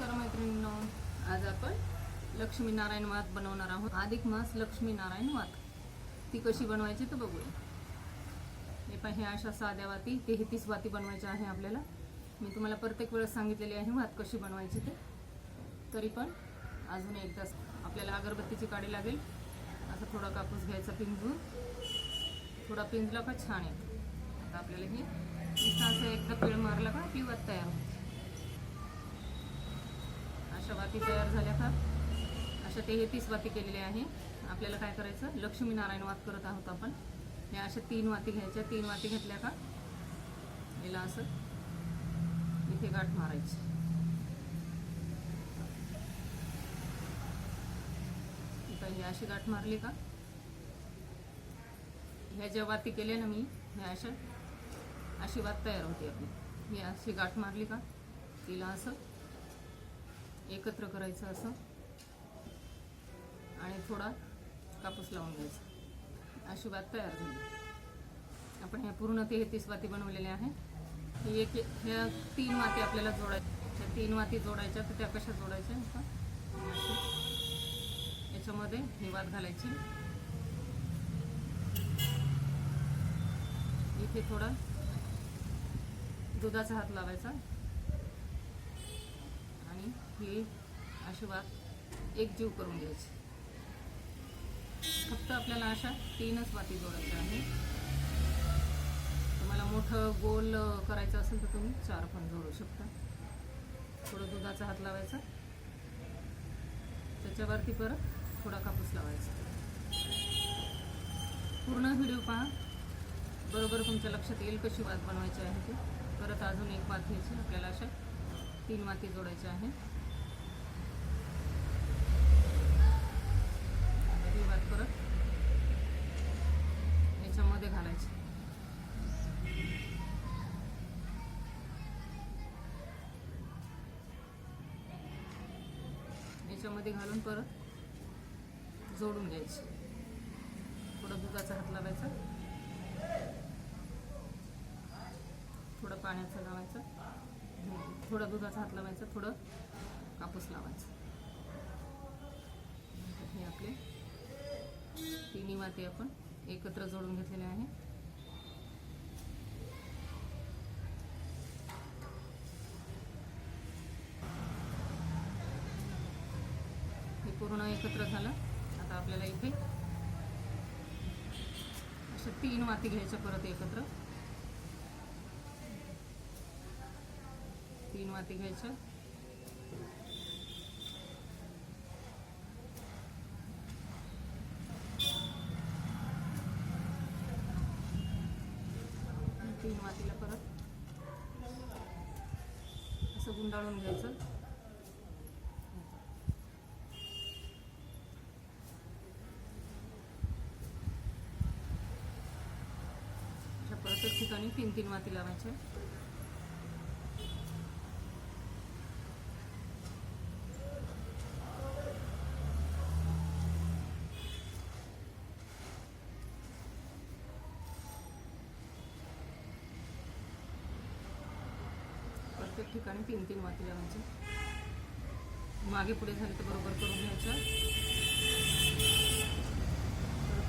नमस्कार मैत्रिणींनो, आज आपण लक्ष्मीनारायण वात बनवणार आहोत. अधिक मास लक्ष्मीनारायण वात ती कशी बनवायची तर बघूया. हे पण हे अशा साध्या वाती 33 वाती बनवायच्या आहे आपल्याला. मी तुम्हाला प्रत्येक वेळेस सांगितलेली आहे वात कशी बनवायची ते, तरी पण अजून एकदा आपल्याला अगरबत्तीची काडी लागेल. असं थोडा कापूस घ्यायचा पिंजून, थोडा पिंजला का छान येतो. आता आपल्याला ही असं एकदा पिळ मारला का ती वात तयार होते. अशा वाती तयार झाल्या का अशा 33 वाती केलेल्या आहे. आपल्याला काय करायचं, लक्ष्मीनारायण वात करत आहोत आपण. या अशा 3 वाती घ्यायच्या. 3 वाती घेतल्या का याला असं इथे गाठ मारायची. इथं ही अशी गाठ मारली का ह्या ज्या वाती केल्या ना मी, ह्या अशी वात तयार होते आपली. ही अशी गाठ मारली का तिला असं एकत्र करायचं असं आणि थोडा कापूस लावून घ्यायचा. अशी वात तयार झाली. आपण ह्या पूर्ण 33 वाती बनवलेल्या आहेत. ह्या 3 वाती आपल्याला जोडायच्या. त्या 3 वाती जोडायच्या तर त्या कशा जोडायच्या का याच्यामध्ये ही वात घालायची. इथे थोडा दुधाचा हात लावायचा आणि ही अशी वात एकजीव करून घ्यायची. फक्त आपल्याला अशा 3च वाती जोडायच्या आहे. तुम्हाला मोठं गोल करायचं असेल तर तुम्ही 4 पण जोडू शकता. थोडं दुधाचा हात लावायचा, त्याच्यावरती परत थोडा कापूस लावायचा. पूर्ण व्हिडिओ पहा, बरोबर तुमच्या लक्षात येईल कशी वात बनवायची आहे ती. परत अजून एक वात घ्यायची. आपल्याला अशा 3 वाती जोडायच्या आहे. ही वात परत याच्यामध्ये घालायची. याच्यामध्ये घालून परत जोडून घ्यायची. थोडं दुधाचा हात लावायचा, थोडं पाण्याचं लावायचं, थोडं दुधाचा हात लावायचा, थोडं कापूस लावायचा. हे आपले 3 वाती आपण एकत्र जोडून घेतलेले आहे. हे पूर्ण एकत्र झालं. आता आपल्याला इथे अशा 3 वाती घ्यायच्या परत एकत्र. 3 वाती घ्यायच्या. तीन वातीला परत असं गुंडाळून घ्यायचं. अशा प्रत्येक ठिकाणी 3-3 वाती लावायच्या. प्रत्येक ठिकाणी 3-3 वाती लावायच्या. मागे पुढे झाले तर बरोबर करून घ्यायच्या.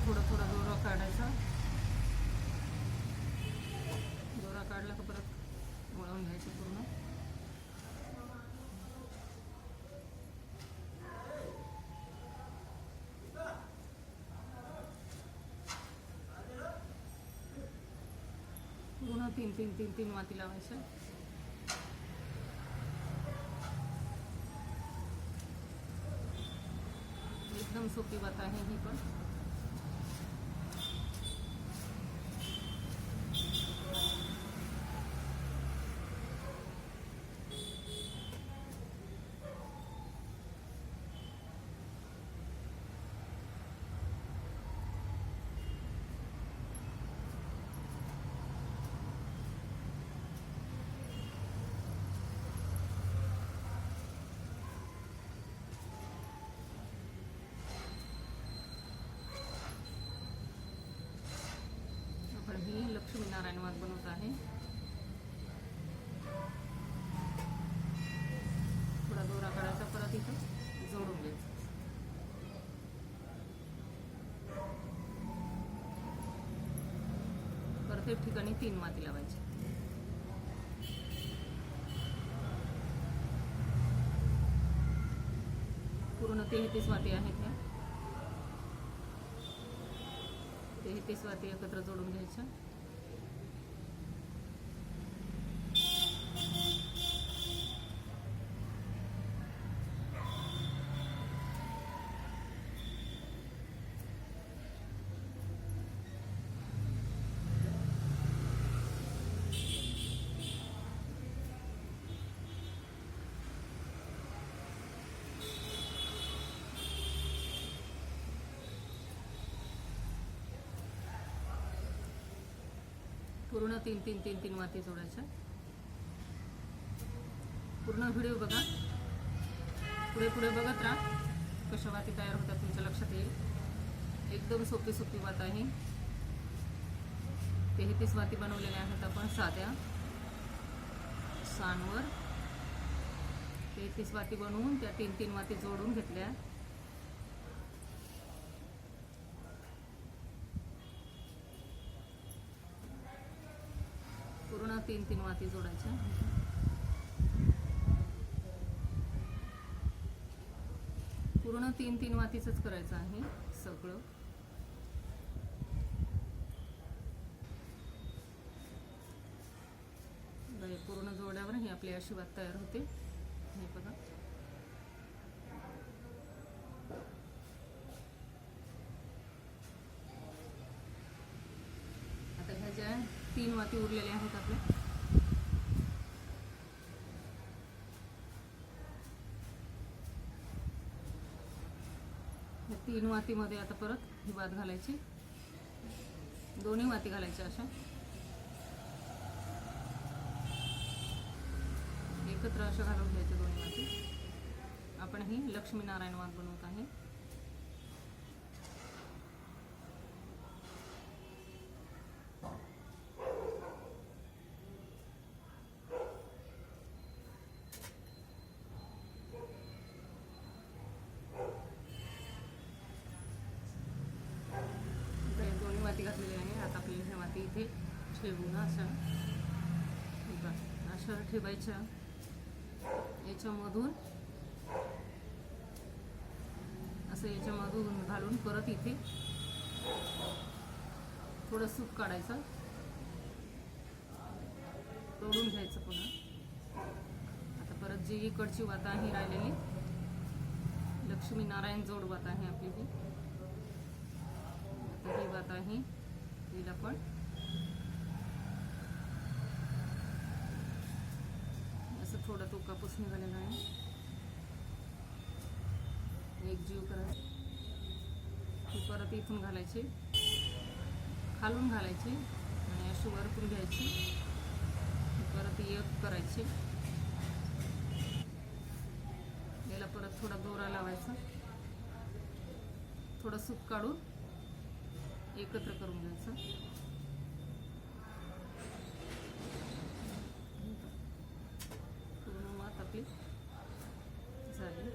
परत थोडा दोरा काढायचा. दोरा काढला का परत वळवून घ्यायचं पूर्ण. पूर्ण 3-3 वाती लावायच्या. एकदम सोपी बात आहे ही पण. ही लक्ष्मीनारायण वात बनवत आहे. थोडा दोरा प्रत्येक ठिकाणी 3 वाती लावायचे. पूर्ण 33 वाती आहेत ह्या. 33 वाती एकत्र जोडून घ्यायच्या. पूर्ण 3 वाती जोडायच्या. पूर्ण व्हिडिओ बघा, पुढे बघत राहा. कशा वाती तयार होतात तुमच्या लक्षात येईल. एकदम सोपी वात आहे. 33 वाती बनवलेल्या आहेत आपण साध्या सानवर. 33 वाती बनवून त्या 3 वाती जोडून घेतल्या. पूर्ण 3 वाती जोडायच्या. पूर्ण 3 वातीचंच करायचं आहे सगळं. पूर्ण जोड्यावर ही आपली अशी वात तयार होते. हे बघा. आता ह्या ज्या 3 वाती उरलेल्या आहेत आपल्या, या 3 वातीमध्ये आता परत ही वात घालायची. दोन्ही वाती घालायच्या अशा एकत्र अशा घालून घ्यायच्या दोन्ही वाती. आपण ही लक्ष्मीनारायण वात बनवत आहे. दोन्ही वाती घातलेली आहे. आता आपल्याला ह्या वाती इथे ठेवून अशा ठेवायच्या. याच्यामधून असं याच्यामधून घालून परत इथे थोडं सूप काढायचं, तोडून घ्यायचं पुन्हा. आता परत जी इकडची वात आहे राहिलेली लक्ष्मीनारायण जोड वात आहे आपली ही. आता ही वात आहे तिला पण असं थोडा तो कापूस निघालेला आहे. एक जीव करायची. ती परत इथून घालायची, खालून घालायची आणि अशी वरतून घ्यायची. परत एक करायची. याला परत थोडा दोरा लावायचा. थोडं सूप काढून एकत्र करून घ्यायचं. आपली झाली.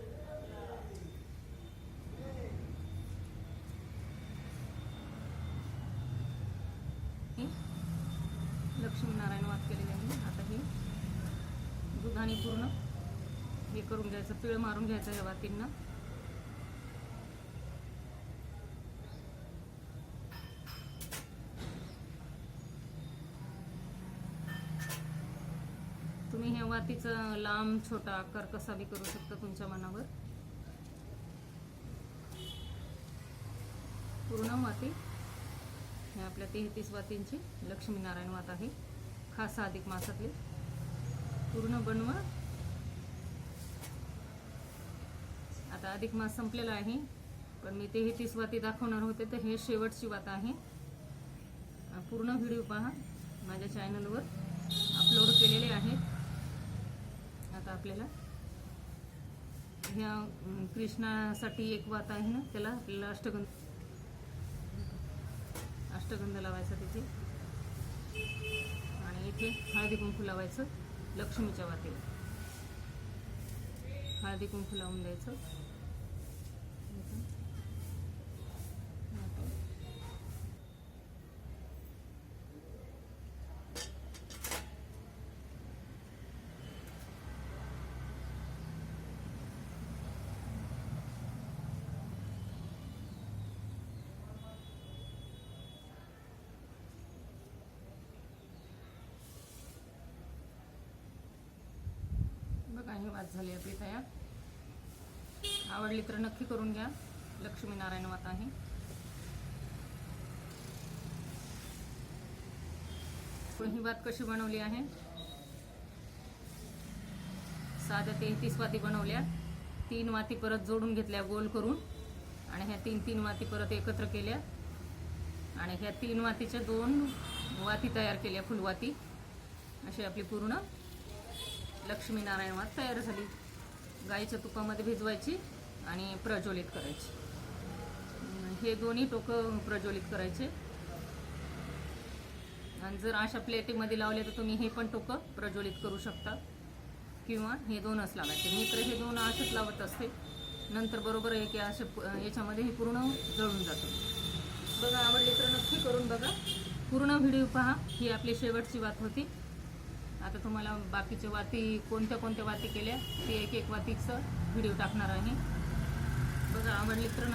लक्ष्मीनारायण वात केलेली आहे. आता ही दुधाने पूर्ण हे करून घ्यायचं, पिळ मारून घ्यायचं या वातींना. तुम्ही ह्या वातीचा लांब छोटा आकार कसा बी करू शकता तुमच्या मनावर. पूर्ण वाती हे आपल्या 33 वातींची लक्ष्मीनारायण वात आहे. खास अधिक मासातली. पूर्ण बनवा. आता अधिक मास संपलेला आहे, पण मी 33 वाती दाखवणार होते, तर हे शेवटची वात आहे. पूर्ण व्हिडिओ पहा, माझ्या चॅनलवर अपलोड केलेले आहेत. आता आपल्याला ह्या कृष्णासाठी एक वात आहे ना, त्याला आपल्याला अष्टगंध लावायचा तिथे. आणि इथे हळदी कुंकू लावायचं. लक्ष्मीच्या वातीला हळदी कुंकू लावून द्यायचं. वात झाली आपली तयार. आवडली तर नक्की करून घ्या. लक्ष्मीनारायण वात आहे. ही वात कशी बनवली आहे, साध्या 33 वाती बनवल्या. 3 वाती परत जोडून घेतल्या गोल करून आणि ह्या 3 वाती परत एकत्र केल्या आणि ह्या 3 वातीच्या 2 वाती तयार केल्या, फुलवाती. अशी आपली पूर्ण लक्ष्मीनारायण वात तयार झाली. गाईच्या तुपामध्ये भिजवायची आणि प्रज्वलित करायची. हे दोन्ही टोकं प्रज्वलित करायचे. आणि जर अशा प्लेटीमध्ये लावले तर तुम्ही हे पण टोकं प्रज्वलित करू शकता किंवा हे 2च लावायचे. मी तर हे 2 असेच लावत असते. नंतर बरोबर आहे की असे याच्यामध्ये हे पूर्ण जळून जातं. बघा, आवडली तर नक्की करून बघा. पूर्ण व्हिडिओ पहा. ही आपली शेवटची वात होती. आता तुम्हाला बाकीच्या वाती कोणत्या कोणत्या वाती केल्या ते एक वातीचं व्हिडिओ टाकणार आहे. बघा, आवडली तर